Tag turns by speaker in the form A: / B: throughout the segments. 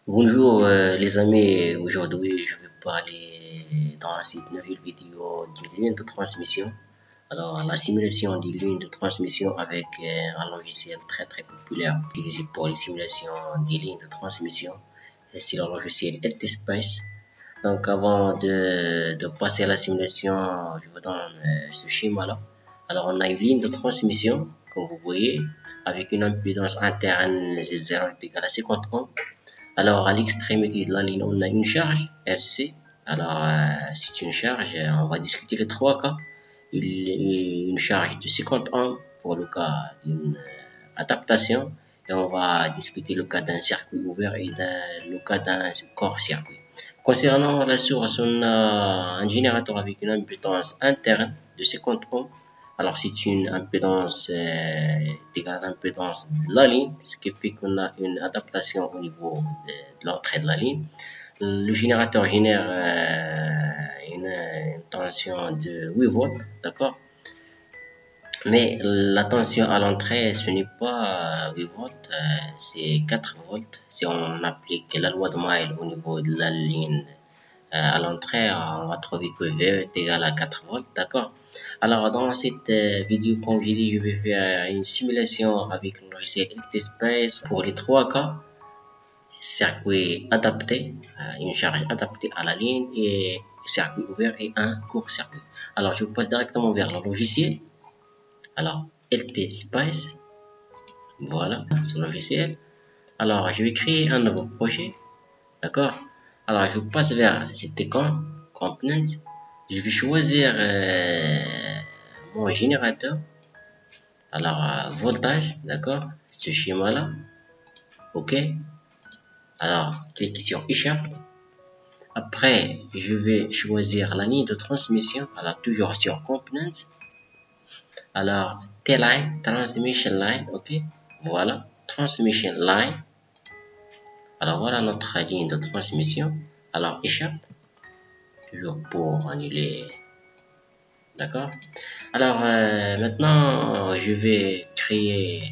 A: Bonjour les amis, aujourd'hui je vais parler dans cette nouvelle vidéo d'une ligne de transmission. Alors la simulation d'une ligne de transmission avec un logiciel très populaire utilisé pour les simulations des lignes de transmission, c'est le logiciel LTSpace. Donc avant de passer à la simulation, je vous donne ce schéma là. Alors on a une ligne de transmission, comme vous voyez, avec une impédance interne Z0 est égale à 50 ohms. Alors, à l'extrémité de la ligne, on a une charge RC. Alors, c'est une charge, on va discuter les trois cas. Une charge de 50 ohms pour le cas d'une adaptation. Et on va discuter le cas d'un circuit ouvert et le cas d'un court-circuit. Concernant la source, on a un générateur avec une impédance interne de 50 ohms. Alors, c'est une impédance égale à l'impédance de la ligne, ce qui fait qu'on a une adaptation au niveau de l'entrée de la ligne. Le générateur génère une tension de 8 volts, d'accord? Mais la tension à l'entrée, ce n'est pas 8 volts, c'est 4 volts. Si on applique la loi de Maille au niveau de la ligne à l'entrée, on va trouver que V est égal à 4 volts, d'accord? Alors, dans cette vidéo, comme j'ai dit, je vais faire une simulation avec le logiciel LTSpace pour les trois cas. Circuit adapté, une charge adaptée à la ligne et circuit ouvert et un court-circuit. Alors, je passe directement vers le logiciel. Alors, LTSpace, voilà, ce logiciel. Alors, je vais créer un nouveau projet, d'accord? Alors, je passe vers cet écran, Component. Je vais choisir mon générateur. Alors, voltage, d'accord? Ce schéma-là, ok? Alors, cliquez sur Échappe. Après, je vais choisir la ligne de transmission. Alors, toujours sur Component. Alors, T-Line, Transmission Line, ok? Voilà, Transmission Line. Alors, voilà notre ligne de transmission. Alors, Échappe. Toujours pour annuler. D'accord? Alors, maintenant, je vais créer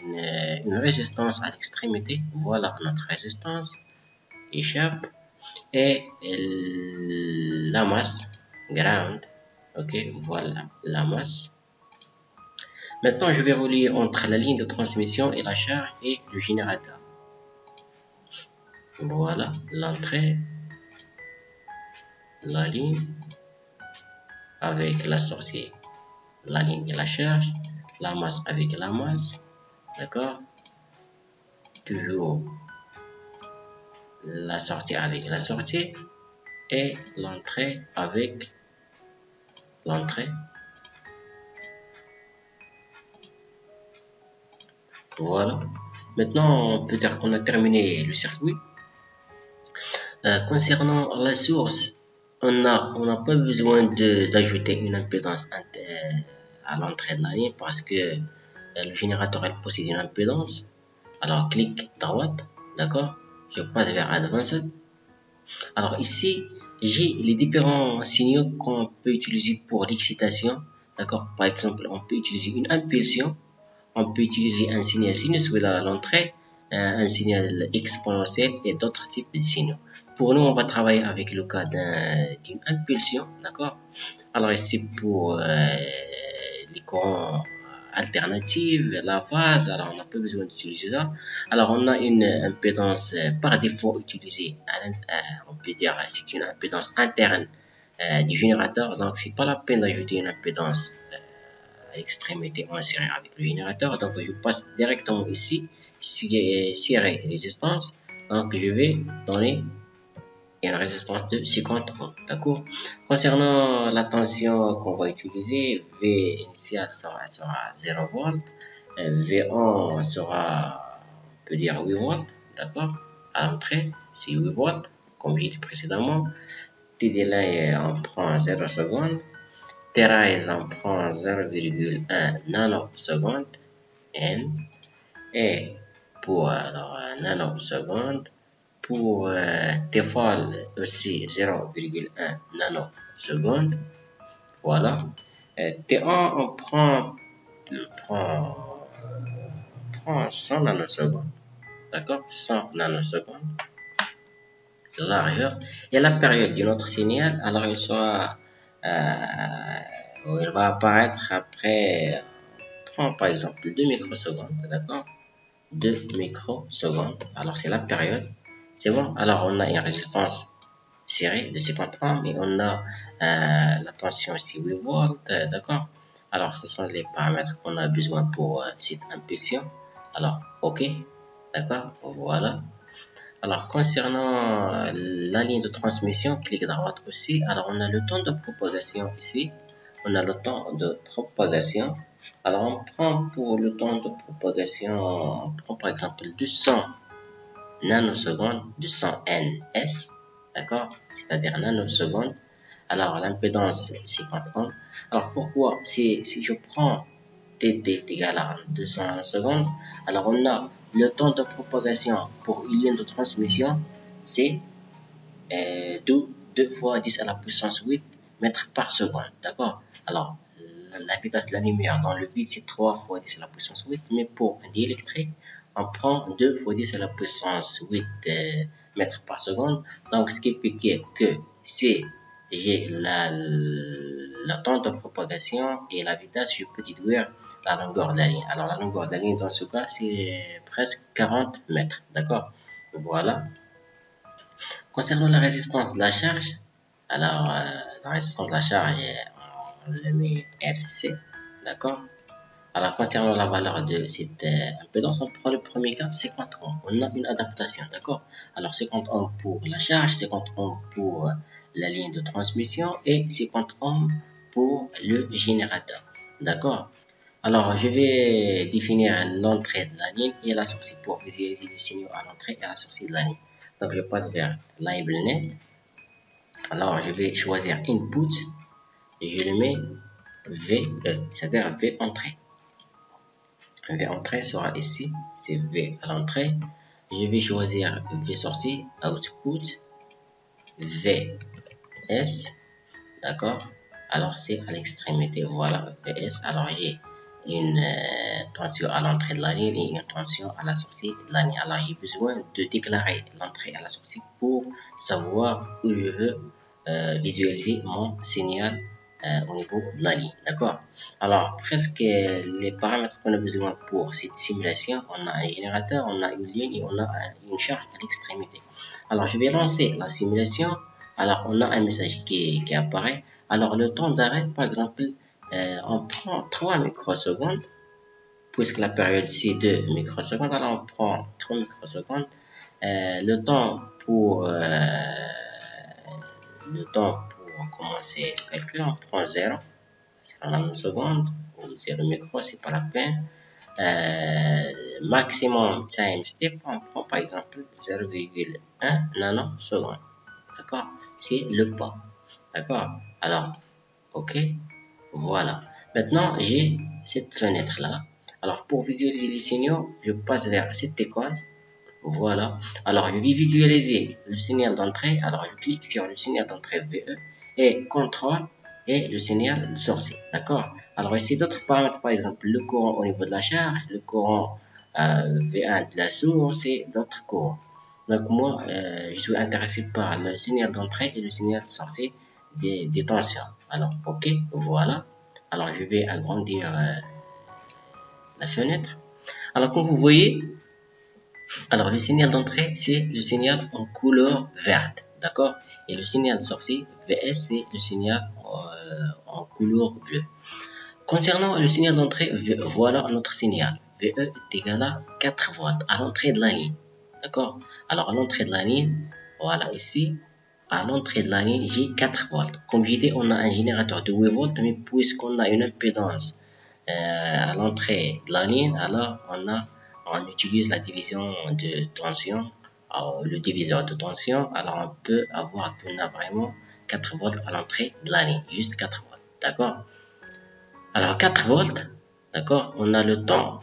A: une résistance à l'extrémité. Voilà notre résistance. Échappe. Et la masse. Ground. Ok, voilà la masse. Maintenant, je vais relier entre la ligne de transmission et la charge et le générateur. Voilà l'entrée, la ligne avec la sortie, la ligne et la charge, la masse avec la masse, d'accord? Toujours la sortie avec la sortie et l'entrée avec l'entrée. Voilà. Maintenant, on peut dire qu'on a terminé le circuit. Concernant la source, on n'a pas besoin d'ajouter une impédance à l'entrée de la ligne parce que le générateur elle possède une impédance. Alors, clic droite, d'accord? Je passe vers Advanced. Alors ici, j'ai les différents signaux qu'on peut utiliser pour l'excitation, d'accord? Par exemple, on peut utiliser une impulsion. On peut utiliser un signal sinusoïdal à l'entrée, un signal exponentiel et d'autres types de signaux. Pour nous, on va travailler avec le cas d'une impulsion, d'accord? Alors ici, pour les courants alternatifs, la phase, alors on n'a pas besoin d'utiliser ça. Alors on a une impédance par défaut utilisée, on peut dire c'est une impédance interne du générateur, donc c'est pas la peine d'ajouter une impédance à l'extrémité en série avec le générateur. Donc je passe directement ici, série résistance. Donc je vais donner une résistance de 50 ohms. D'accord? Concernant la tension qu'on va utiliser, V initial sera 0 volts, V1 sera, on peut dire 8 volts. D'accord? À l'entrée, c'est 8 volts, comme j'ai dit précédemment. T delay, on prend 0 secondes. T-rise, on prend 0,1 nanoseconde N. Et pour nanoseconde, pour T-fall aussi 0,1 nanoseconde. Voilà. T1, on prend 100 nanosecondes. D'accord? 100 nanosecondes. C'est la largeur. Et la période de notre signal, alors il va apparaître après, par exemple, 2 microsecondes. D'accord? 2 microsecondes. Alors, c'est la période. C'est bon? Alors, on a une résistance série de 50 ohms et on a la tension aussi 8 volts. D'accord? Alors, ce sont les paramètres qu'on a besoin pour cette impulsion. Alors, OK. D'accord? Voilà. Alors, concernant la ligne de transmission, clic droit aussi. Alors, on a le temps de propagation ici. On a le temps de propagation. Alors, on prend pour le temps de propagation, on prend par exemple 200 nanosecondes, 200 ns, d'accord? C'est-à-dire nanosecondes. Alors, l'impédance, 50 ohms. Alors, pourquoi? Si je prends TD est égal à 200 nanosecondes, alors on a le temps de propagation pour une ligne de transmission, c'est 2 fois 10 à la puissance 8 mètres par seconde, d'accord? Alors, la vitesse de la lumière dans le vide, c'est 3 fois 10 à la puissance 8, mais pour un diélectrique, on prend 2 fois 10 à la puissance 8 mètres par seconde. Donc, ce qui fait que si j'ai le temps de propagation et la vitesse, je peux déduire la longueur de la ligne. Alors, la longueur de la ligne, dans ce cas, c'est presque 40 mètres, d'accord? Voilà. Concernant la résistance de la charge, alors la résistance de la charge, on le met RC, d'accord? Alors concernant la valeur de cette impédance, on prend le premier cas, 50 ohms. On a une adaptation, d'accord? Alors 50 ohms pour la charge, 50 ohms pour la ligne de transmission et 50 ohms pour le générateur, d'accord? Alors je vais définir l'entrée de la ligne et la sortie pour visualiser les signaux à l'entrée et à la sortie de la ligne. Donc je passe vers LabelNet. Alors je vais choisir Input et je le mets VE, c'est-à-dire V entrée. V entrée sera ici, c'est V à l'entrée. Je vais choisir V sortie, Output, VS, d'accord? Alors c'est à l'extrémité, voilà, VS. Alors j'ai une tension à l'entrée de la ligne et une tension à la sortie de la ligne. Alors j'ai besoin de déclarer l'entrée et la sortie pour savoir où je veux visualiser mon signal au niveau de la ligne, d'accord? Alors presque les paramètres qu'on a besoin pour cette simulation, on a un générateur, on a une ligne et on a une charge à l'extrémité. Alors je vais lancer la simulation. Alors on a un message qui apparaît. Alors le temps d'arrêt, par exemple, on prend 3 microsecondes, puisque la période c'est 2 microsecondes, alors on prend 3 microsecondes. Le temps pour commencer ce calcul, on prend 0, c'est en nanoseconde, ou 0 micro, c'est pas la peine. Maximum time step, on prend par exemple 0,1 nanoseconde, d'accord? C'est le pas, d'accord? Alors, ok, voilà. Maintenant, j'ai cette fenêtre-là. Alors, pour visualiser les signaux, je passe vers cette école. Voilà. Alors, je vais visualiser le signal d'entrée. Alors, je clique sur le signal d'entrée VE et contrôle et le signal de sortie. D'accord? Alors, ici, d'autres paramètres, par exemple, le courant au niveau de la charge, le courant V1 de la source et d'autres courants. Donc, moi, je suis intéressé par le signal d'entrée et le signal de sortie des tensions. Alors, ok, voilà. Alors, je vais agrandir la fenêtre. Alors, comme vous voyez, alors le signal d'entrée, c'est le signal en couleur verte, d'accord? Et le signal de sortie, VS, c'est le signal en couleur bleue. Concernant le signal d'entrée, voilà notre signal. VE est égal à 4 volts à l'entrée de la ligne, d'accord? Alors, à l'entrée de la ligne, voilà ici, à l'entrée de la ligne, j'ai 4 volts. Comme j'ai dit, on a un générateur de 8 volts, mais puisqu'on a une impédance à l'entrée de la ligne, alors on utilise la division de tension, le diviseur de tension, alors on peut avoir qu'on a vraiment 4 volts à l'entrée de la ligne, juste 4 volts, d'accord? Alors 4 volts, d'accord, on a le temps,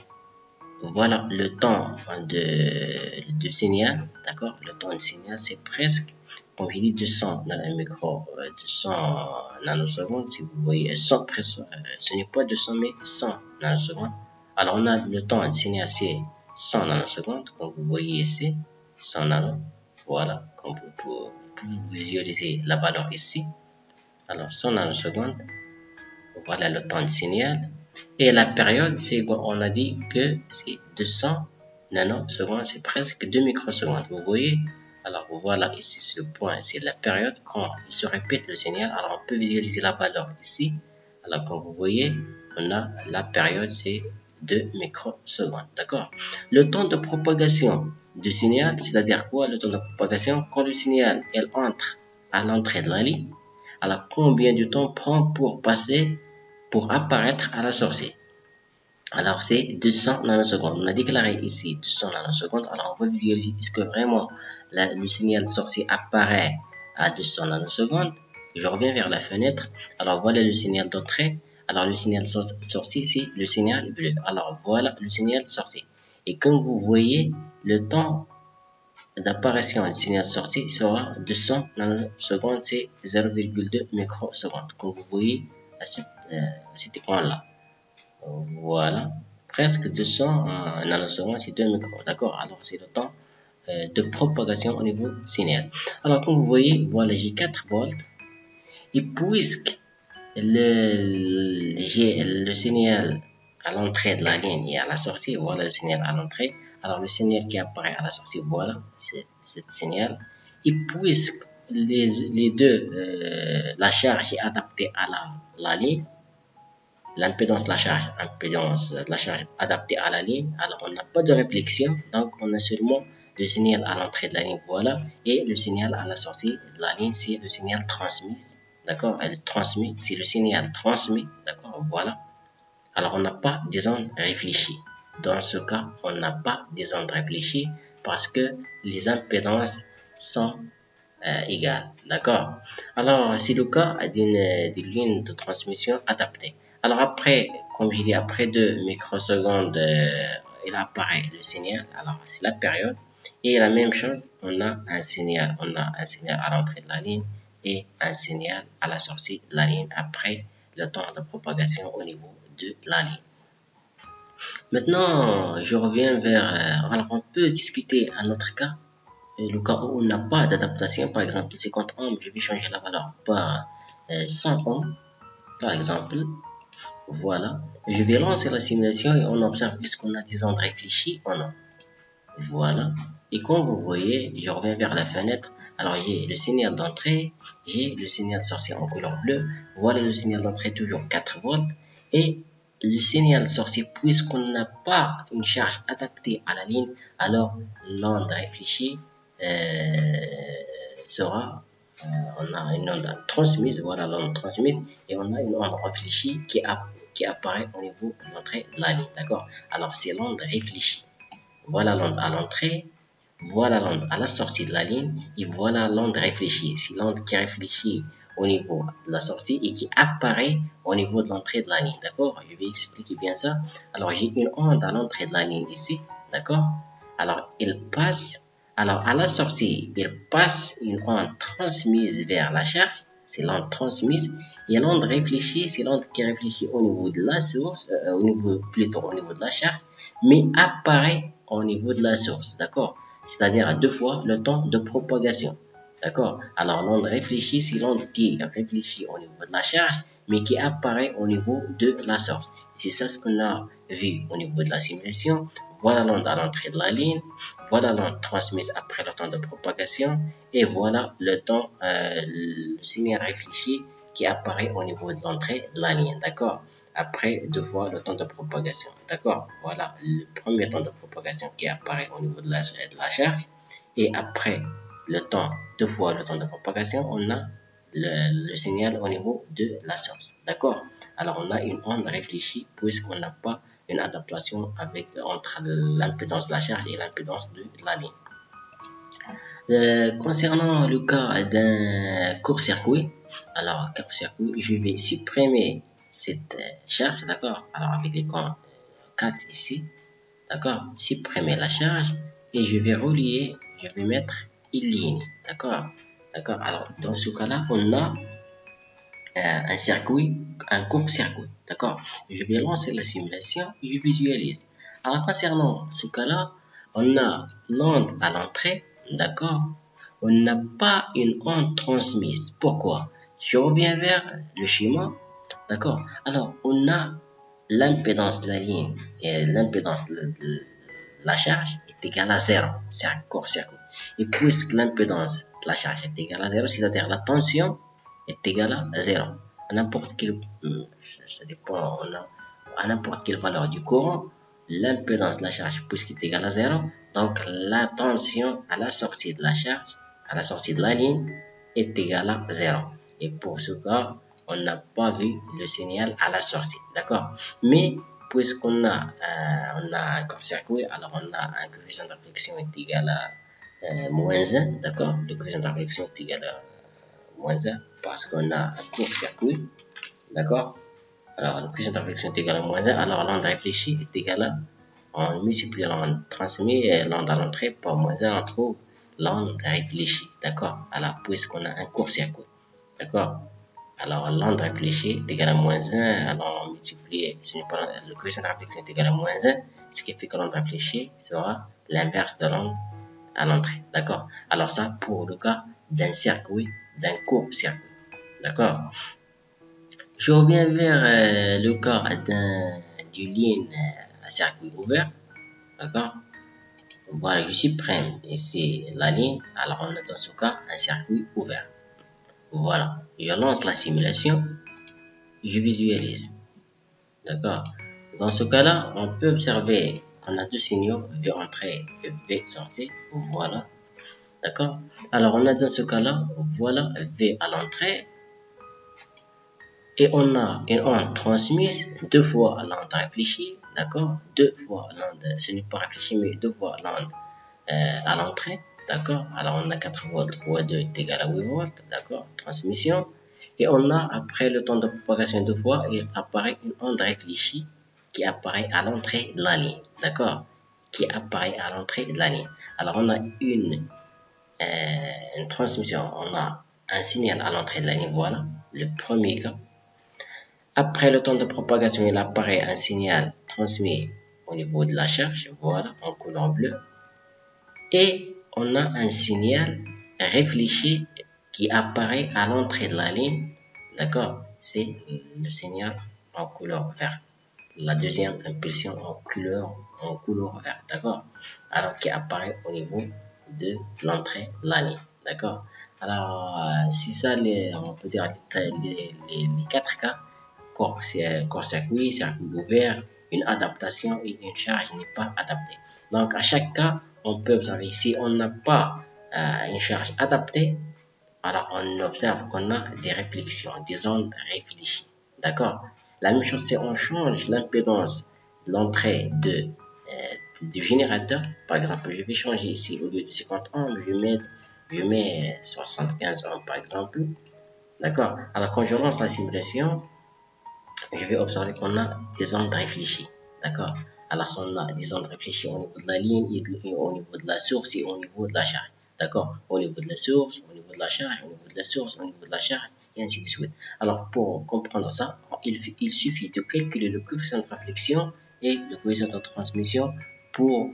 A: voilà le temps de signal, d'accord, le temps de signal c'est presque comme j'ai dit, 200 nanosecondes, si vous voyez 100 presque, ce n'est pas 200 mais 100 nanosecondes. Alors on a le temps de signal, c'est 100 nanosecondes, comme vous voyez ici, 100 nano, voilà, comme vous pouvez visualiser la valeur ici. Alors 100 nanosecondes, voilà le temps de signal. Et la période, c'est, on a dit que c'est 200 nanosecondes, c'est presque 2 microsecondes, vous voyez. Alors voilà ici ce point, c'est la période quand il se répète le signal. Alors on peut visualiser la valeur ici. Alors comme vous voyez, on a la période, c'est 2 microsecondes, d'accord. Le temps de propagation du signal, c'est-à-dire quoi? Le temps de propagation, quand le signal elle entre à l'entrée de la ligne, alors combien de temps prend pour passer, pour apparaître à la sortie? Alors c'est 200 nanosecondes. On a déclaré ici 200 nanosecondes. Alors on va visualiser, est-ce que vraiment le signal sorti apparaît à 200 nanosecondes? Je reviens vers la fenêtre. Alors voilà le signal d'entrée. Alors le signal sorti, c'est le signal bleu. Alors voilà le signal sorti. Et comme vous voyez, le temps d'apparition du signal sorti sera 200 nanosecondes, c'est 0,2 microsecondes. Comme vous voyez à cet écran-là. Voilà, presque 200 nanosecondes, c'est 2 micros, d'accord. Alors c'est le temps de propagation au niveau signal. Alors comme vous voyez, voilà, j'ai 4 volts. Et puisque le signal à l'entrée de la ligne et à la sortie, voilà le signal à l'entrée. Alors le signal qui apparaît à la sortie, voilà, c'est ce signal. Et puisque les deux, la charge est adaptée à la ligne, l'impédance de la charge, adaptée à la ligne, alors on n'a pas de réflexion, donc on a seulement le signal à l'entrée de la ligne, voilà, et le signal à la sortie de la ligne, c'est le signal transmis, d'accord, elle transmet, c'est le signal transmis, d'accord, voilà. Alors on n'a pas des ondes réfléchies. Dans ce cas, on n'a pas des ondes réfléchies parce que les impédances sont égales, d'accord. Alors c'est le cas d'une ligne de transmission adaptée. Alors après, comme je dis, après 2 microsecondes, il apparaît le signal. Alors c'est la période. Et la même chose, on a un signal à l'entrée de la ligne et un signal à la sortie de la ligne après le temps de propagation au niveau de la ligne. Maintenant, je reviens vers... alors on peut discuter un autre cas. Le cas où on n'a pas d'adaptation, par exemple 50 ohms, je vais changer la valeur par 100 ohms, par exemple. Voilà, je vais lancer la simulation et on observe est-ce qu'on a des ondes réfléchies ou non. Voilà, et comme vous voyez, je reviens vers la fenêtre. Alors j'ai le signal d'entrée, j'ai le signal sorti en couleur bleue. Voilà le signal d'entrée, toujours 4 volts. Et le signal sorti, puisqu'on n'a pas une charge adaptée à la ligne, alors l'onde réfléchie sera, on a une onde transmise, voilà l'onde transmise, et on a une onde réfléchie qui apparaît au niveau de l'entrée de la ligne, d'accord. Alors c'est l'onde réfléchie, voilà l'onde à l'entrée, voilà l'onde à la sortie de la ligne, et voilà l'onde réfléchie, c'est l'onde qui réfléchit au niveau de la sortie et qui apparaît au niveau de l'entrée de la ligne, d'accord. Je vais expliquer bien ça. Alors j'ai une onde à l'entrée de la ligne ici, d'accord. Alors il passe, alors à la sortie, il passe une onde transmise vers la charge, c'est l'onde transmise, et l'onde réfléchie, c'est l'onde qui réfléchit au niveau de la source, plutôt au niveau de la charge, mais apparaît au niveau de la source, d'accord. C'est-à-dire à 2 fois le temps de propagation. D'accord. Alors l'onde réfléchie, c'est l'onde qui réfléchit au niveau de la charge, mais qui apparaît au niveau de la source. C'est ça ce qu'on a vu au niveau de la simulation. Voilà l'onde à l'entrée de la ligne, voilà l'onde transmise après le temps de propagation, et voilà le temps, le signal réfléchi qui apparaît au niveau de l'entrée de la ligne. D'accord. Après 2 fois le temps de propagation. D'accord. Voilà le premier temps de propagation qui apparaît au niveau de la charge, et après le temps, 2 fois le temps de propagation, on a le signal au niveau de la source. D'accord. Alors on a une onde réfléchie puisqu'on n'a pas une adaptation entre l'impédance de la charge et l'impédance de la ligne. Concernant le cas d'un court-circuit, alors court-circuit, je vais supprimer cette charge, d'accord. Alors avec l'écran 4 ici, d'accord, supprimer la charge, et je vais relier, je vais mettre une ligne, d'accord. D'accord? Alors, dans ce cas-là, on a un circuit, un court-circuit. D'accord? Je vais lancer la simulation et je visualise. Alors, concernant ce cas-là, on a l'onde à l'entrée. D'accord? On n'a pas une onde transmise. Pourquoi? Je reviens vers le schéma. D'accord? Alors, on a l'impédance de la ligne et l'impédance de la charge est égale à 0. C'est un court-circuit. Et puisque l'impédance de la charge est égale à 0, c'est-à-dire la tension est égale à 0. À n'importe quelle, ça dépend, à n'importe quelle valeur du courant, l'impédance de la charge, puisqu'il est égal à 0, donc la tension à la sortie de la charge, à la sortie de la ligne, est égale à 0. Et pour ce cas, on n'a pas vu le signal à la sortie, d'accord? Mais puisqu'on a, un court-circuit, alors on a un coefficient de réflexion est égal à moins 1, d'accord? Le coefficient de réflexion est égal à moins 1 parce qu'on a un court-circuit, d'accord? Alors, le coefficient de réflexion est égal à moins 1, alors l'onde réfléchie est égale à, on multiplie l'onde transmise et l'onde à l'entrée par moins 1, on trouve l'onde réfléchie, d'accord? Alors, puisqu'on a un court-circuit, d'accord? Alors, l'onde réfléchie est égale à moins 1, alors on multiplie, le coefficient de réflexion est égal à moins 1, ce qui fait que l'onde réfléchie sera l'inverse de l'onde à l'entrée, d'accord? Alors ça, pour le cas d'un circuit, d'un court-circuit, d'accord? Je reviens vers le cas d'une ligne à circuit ouvert, d'accord? Voilà, je supprime ici la ligne, alors on a dans ce cas un circuit ouvert. Voilà, je lance la simulation, je visualise, d'accord? Dans ce cas-là, on peut observer qu'on a deux signaux, V entrée et V sortie, voilà, d'accord? Alors on a dans ce cas-là, voilà V à l'entrée, et on a une onde transmise deux fois l'onde réfléchie, d'accord? Deux fois l'onde, ce n'est pas réfléchi, mais deux fois l'onde à l'entrée, d'accord? Alors on a 4 volts fois 2 est égal à 8 volts, d'accord? Transmission. Et on a, après le temps de propagation deux fois, il apparaît une onde réfléchie qui apparaît à l'entrée de la ligne, d'accord? Qui apparaît à l'entrée de la ligne. Alors on a une transmission, on a un signal à l'entrée de la ligne, voilà, le premier cas. Après le temps de propagation, il apparaît un signal transmis au niveau de la charge, voilà, en couleur bleue. Et on a un signal réfléchi qui apparaît à l'entrée de la ligne, d'accord? C'est le signal en couleur verte. La deuxième impulsion en couleur verte, d'accord? Alors qui apparaît au niveau de l'entrée de la ligne, d'accord? Alors, c'est ça, on peut dire les quatre cas. Court-circuit, circuit ouvert, une adaptation et une charge n'est pas adaptée. Donc, à chaque cas, on peut observer si on n'a pas une charge adaptée, alors on observe qu'on a des réflexions, des ondes réfléchies. D'accord? La même chose si on change l'impédance de l'entrée du générateur. Par exemple, je vais changer ici, au lieu de 50 ohms, je mets 75 ohms par exemple. D'accord? Alors, quand je lance la simulation, je vais observer qu'on a des ondes réfléchies. D'accord? Alors, on a des ondes réfléchies au niveau de la ligne, et au niveau de la source et au niveau de la charge. D'accord? Au niveau de la source, au niveau de la charge, au niveau de la source, au niveau de la charge, et ainsi de suite. Alors, pour comprendre ça, il suffit de calculer le coefficient de réflexion et le coefficient de transmission pour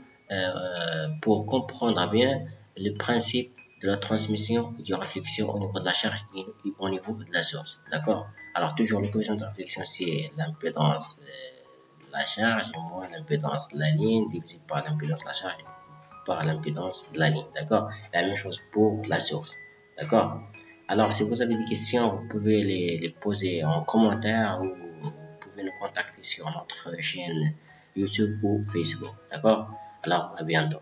A: comprendre bien le principe de la transmission et de réflexion au niveau de la charge et au niveau de la source. D'accord? Alors, toujours le coefficient de réflexion, c'est l'impédance de la charge moins l'impédance de la ligne divisé par l'impédance de la charge par l'impédance de la ligne. D'accord? La même chose pour la source. D'accord? Alors, si vous avez des questions, vous pouvez les poser en commentaire ou vous pouvez nous contacter sur notre chaîne YouTube ou Facebook. D'accord? Alors, à bientôt.